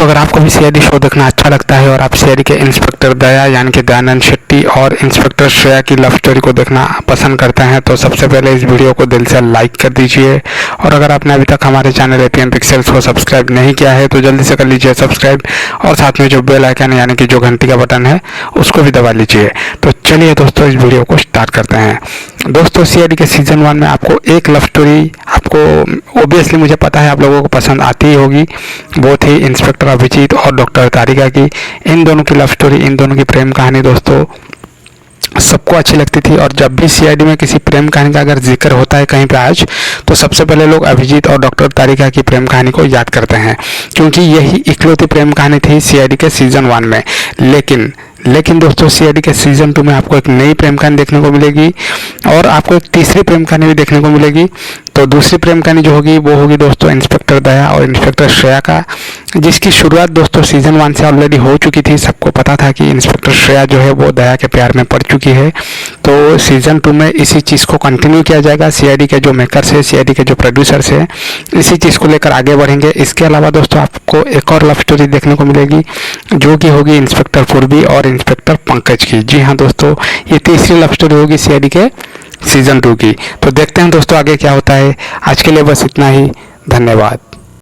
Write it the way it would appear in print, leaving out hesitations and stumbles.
दोस्तों अगर आपको भी सीआईडी शो देखना अच्छा लगता है और आप सीआईडी के इंस्पेक्टर दया यानी कि दयानंद शेट्टी और इंस्पेक्टर श्रेया की लव स्टोरी को देखना पसंद करते हैं तो सबसे पहले इस वीडियो को दिल से लाइक कर दीजिए। और अगर आपने अभी तक हमारे चैनल एपीएम पिक्सेल्स को सब्सक्राइब नहीं किया है तो जल्दी से कर लीजिए सब्सक्राइब, और साथ में जो बेल आइकन यानी कि जो घंटी का बटन है उसको भी दबा लीजिए। तो चलिए दोस्तों इस वीडियो को स्टार्ट करते हैं। दोस्तों सीआईडी के सीजन 1 में आपको एक लव स्टोरी आपको ओबियसली मुझे पता है आप लोगों को पसंद आती ही होगी, वो थी इंस्पेक्टर अभिजीत और डॉक्टर तारिका की। इन दोनों की लव स्टोरी, इन दोनों की प्रेम कहानी दोस्तों सबको अच्छी लगती थी। और जब भी सीआईडी में किसी प्रेम कहानी का अगर जिक्र होता है कहीं पे आज, तो सबसे पहले लोग अभिजीत और डॉक्टर तारिका की प्रेम कहानी को याद करते हैं, क्योंकि यही इकलौती प्रेम कहानी थी सीआईडी के सीजन 1 में। लेकिन दोस्तों सीआईडी के सीजन 2 में आपको एक नई प्रेम कहानी देखने को मिलेगी और आपको एक तीसरी प्रेम कहानी भी देखने को मिलेगी। तो दूसरी प्रेम कहानी जो होगी वो होगी दोस्तों इंस्पेक्टर दया और इंस्पेक्टर श्रेया का, जिसकी शुरुआत दोस्तों सीजन 1 से ऑलरेडी हो चुकी थी। सबको पता था कि इंस्पेक्टर श्रेया जो है वो दया के प्यार में पड़ चुकी है। तो सीजन 2 में इसी चीज़ को कंटिन्यू किया जाएगा। सीआईडी के जो मेकर्स है, सीआईडी के जो प्रोड्यूसर्स है, इसी चीज़ को लेकर आगे बढ़ेंगे। इसके अलावा दोस्तों आपको एक और लव स्टोरी देखने को मिलेगी जो कि होगी इंस्पेक्टर पूर्वी और इंस्पेक्टर पंकज की। जी हाँ दोस्तों, ये तीसरी लव स्टोरी होगी सीआईडी के सीजन 2 की। तो देखते हैं दोस्तों आगे क्या होता है। आज के लिए बस इतना ही, धन्यवाद।